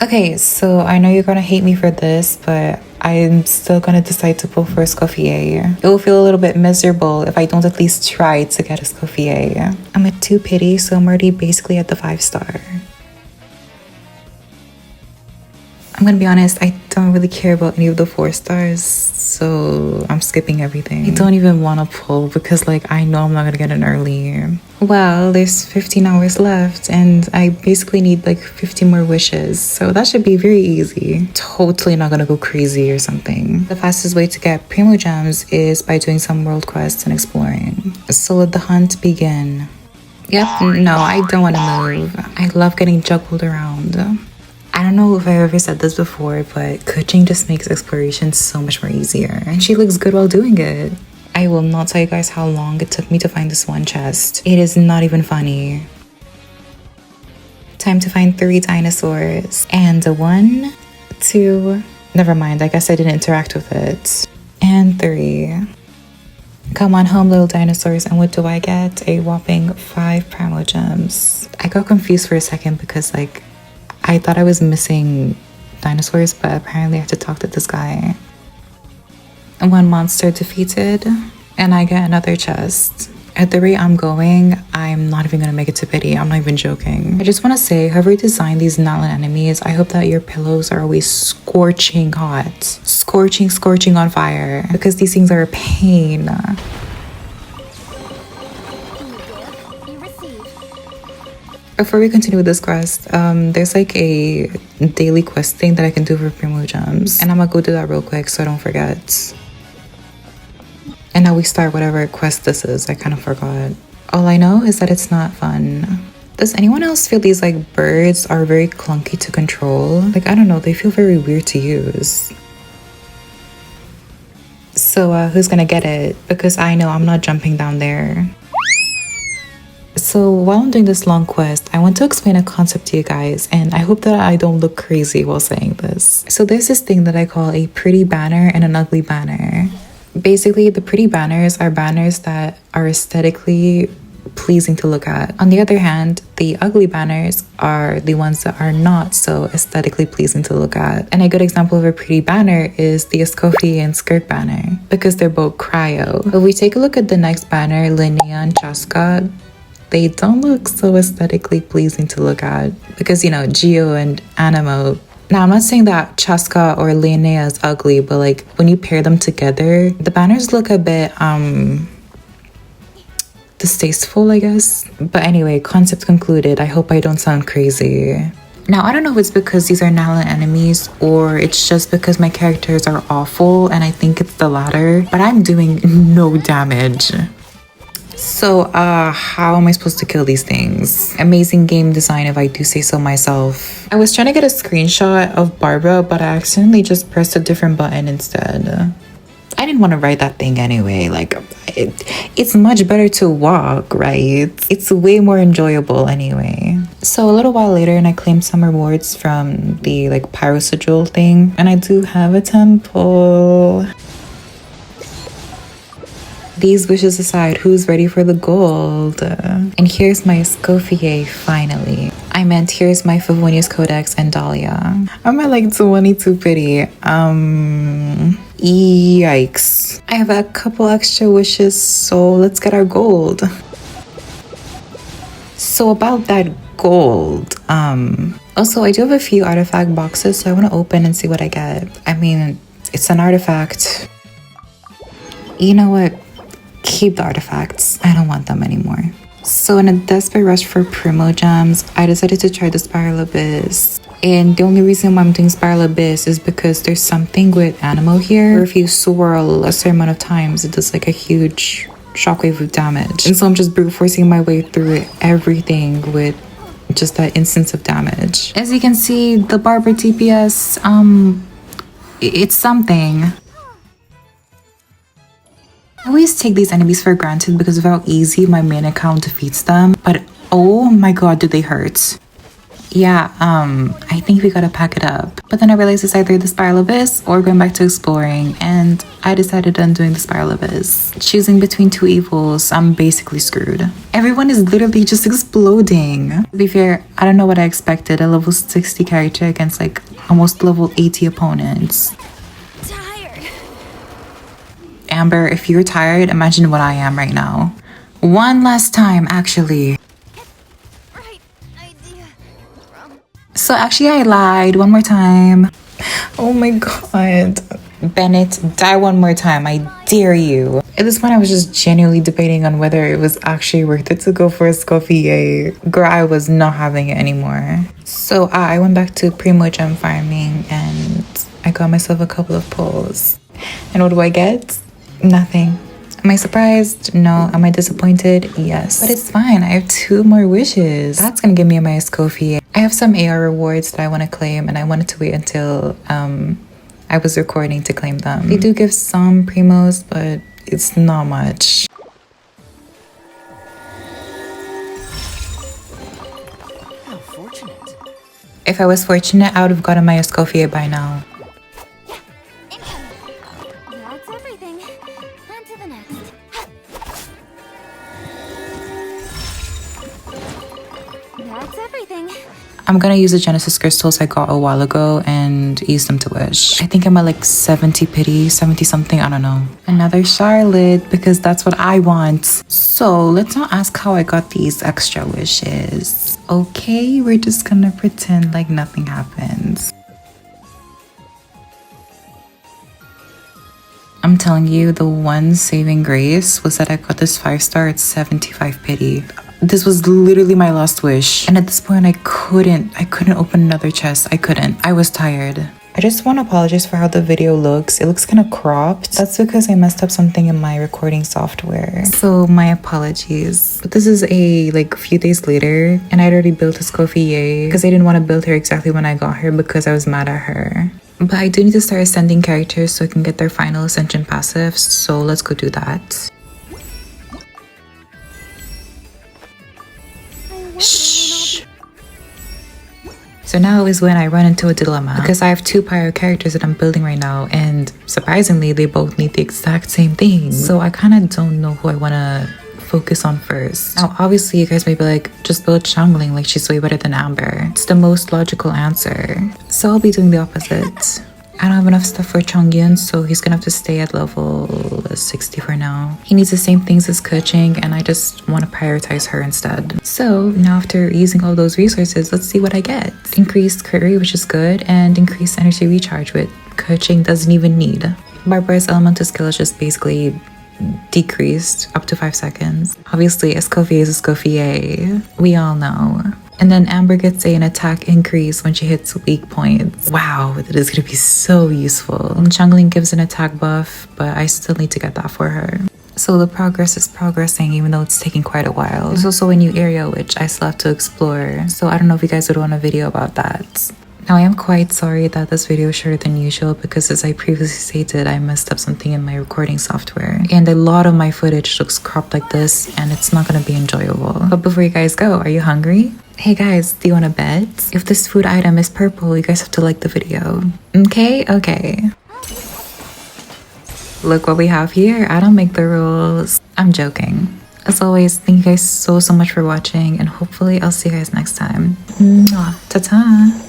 Okay, so I know you're gonna hate me for this, but I'm still gonna decide to pull for Escoffier. It will feel a little bit miserable if I don't at least try to get Escoffier. I'm at 2 pity, so I'm already basically at the 5-star. I'm gonna be honest, I don't really care about any of the 4 stars, so I'm skipping everything. I don't even want to pull because like I know I'm not gonna get an early. Well, there's 15 hours left and I basically need like 50 more wishes, so that should be very easy. Totally not gonna go crazy or something. The fastest way to get Primogems is by doing some world quests and exploring. So let the hunt begin. Yep, no, I don't want to move. I love getting juggled around. I don't know if I ever said this before, but coaching just makes exploration so much more easier. And she looks good while doing it. I will not tell you guys how long it took me to find this one chest. It is not even funny. Time to find 3 dinosaurs. And a 1, 2... Never mind, I guess I didn't interact with it. And 3. Come on home, little dinosaurs, and what do I get? A whopping 5 Primogems. I got confused for a second because like I thought I was missing dinosaurs, but apparently I have to talk to this guy. 1 monster defeated, and I get another chest. At the rate I'm going, I'm not even gonna make it to pity. I'm not even joking. I just want to say, whoever designed these Nalan enemies, I hope that your pillows are always scorching hot. Scorching on fire. Because these things are a pain. Before we continue with this quest, there's like a daily quest thing that I can do for Primogems. And I'm gonna go do that real quick so I don't forget. And now we start whatever quest this is. I kind of forgot. All I know is that it's not fun. Does anyone else feel these like birds are very clunky to control? Like, I don't know, they feel very weird to use. So who's gonna get it? Because I know I'm not jumping down there. So while I'm doing this long quest, I want to explain a concept to you guys, and I hope that I don't look crazy while saying this. So there's this thing that I call a pretty banner and an ugly banner. Basically, the pretty banners are banners that are aesthetically pleasing to look at. On the other hand, the ugly banners are the ones that are not so aesthetically pleasing to look at. And a good example of a pretty banner is the Escoffier and skirt banner, because they're both cryo. If we take a look at the next banner, Linnea and Chaska, they don't look so aesthetically pleasing to look at because, you know, Geo and Animo. Now, I'm not saying that Chaska or Linnea is ugly, but like when you pair them together, the banners look a bit distasteful, I guess. But anyway, concept concluded. I hope I don't sound crazy. Now, I don't know if it's because these are Nalan enemies or it's just because my characters are awful and I think it's the latter, but I'm doing no damage. So, how am I supposed to kill these things? Amazing game design if I do say so myself. I was trying to get a screenshot of Barbara, but I accidentally just pressed a different button instead. I didn't want to ride that thing anyway. Like, it's much better to walk, right? It's way more enjoyable anyway. So a little while later, and I claimed some rewards from the like pyrosigil thing, and I do have a temple. These wishes aside, who's ready for the gold? And here's my Escoffier, finally. I meant here's my Favonius Codex and Dahlia. I'm at like 22 pity. Yikes. I have a couple extra wishes, so let's get our gold. So about that gold, also I do have a few artifact boxes, so I want to open and see what I get. I mean, it's an artifact. You know what? Keep the artifacts. I don't want them anymore. So in a desperate rush for Primogems, I decided to try the Spiral Abyss. And the only reason why I'm doing Spiral Abyss is because there's something with Animo here, where if you swirl a certain amount of times, it does like a huge shockwave of damage. And so I'm just brute forcing my way through everything with just that instance of damage. As you can see, the Barber DPS, it's something. I always take these enemies for granted because of how easy my main account defeats them, but oh my god, do they hurt. Yeah, I think we gotta pack it up. But then I realized it's either the Spiral Abyss or going back to exploring, and I decided on doing the Spiral Abyss. Choosing between two evils, I'm basically screwed. Everyone is literally just exploding. To be fair, I don't know what I expected. A level 60 character against like almost level 80 opponents. Tired. Amber, if you're tired, imagine what I am right now. One last time, actually. Right idea. So actually I lied one more time. Oh my god. Bennett, die one more time. I dare you. At this point, I was just genuinely debating on whether it was actually worth it to go for a Escoffier. Girl, I was not having it anymore. So I went back to Primogem farming and I got myself a couple of pulls. And what do I get? Nothing. Am I surprised? No. Am I disappointed? Yes. But it's fine. I have 2 more wishes. That's gonna give me my Escoffier. I have some AR rewards that I want to claim, and I wanted to wait until I was recording to claim them. They do give some primos, but it's not much. How fortunate. If I was fortunate, I would have gotten my Escoffier by now. That's everything. On to the next. That's everything. I'm gonna use the Genesis crystals I got a while ago and use them to wish. I think I'm at like 70 pity, 70 something, I don't know. Another Charlotte, because that's what I want. So let's not ask how I got these extra wishes. Okay, we're just gonna pretend like nothing happens. I'm telling you, the one saving grace was that I got this 5-star at 75 pity. This was literally my last wish. And at this point, I couldn't open another chest. I couldn't. I was tired. I just want to apologize for how the video looks. It looks kind of cropped. That's because I messed up something in my recording software. So my apologies. But this is a few days later, and I'd already built a Escoffier because I didn't want to build her exactly when I got her because I was mad at her. But I do need to start ascending characters so I can get their final ascension passive. So let's go do that. Shh. So now is when I run into a dilemma because I have 2 pyro characters that I'm building right now, and surprisingly they both need the exact same thing. So I kind of don't know who I want to focus on first. Now obviously you guys may be like, just build Xiangling, like she's way better than Amber. It's the most logical answer. So I'll be doing the opposite. I don't have enough stuff for Chongyun, so he's gonna have to stay at level 60 for now. He needs the same things as Keqing, and I just want to prioritize her instead. So now after using all those resources, let's see what I get. Increased crit rate, which is good, and increased energy recharge, which Keqing doesn't even need. Barbarous elemental skill is just basically decreased up to 5 seconds. Obviously, Escoffier is Escoffier. We all know. And then Amber gets an attack increase when she hits weak points. Wow, that is going to be so useful. And Xiangling gives an attack buff, but I still need to get that for her. So the progress is progressing even though it's taking quite a while. There's also a new area which I still have to explore. So I don't know if you guys would want a video about that. Now I am quite sorry that this video is shorter than usual because as I previously stated, I messed up something in my recording software. And a lot of my footage looks cropped like this and it's not going to be enjoyable. But before you guys go, are you hungry? Hey guys, do you want to bet? If this food item is purple, you guys have to like the video. Okay? Okay. Look what we have here. I don't make the rules. I'm joking. As always, thank you guys so much for watching and hopefully I'll see you guys next time. Mwah. Ta-ta!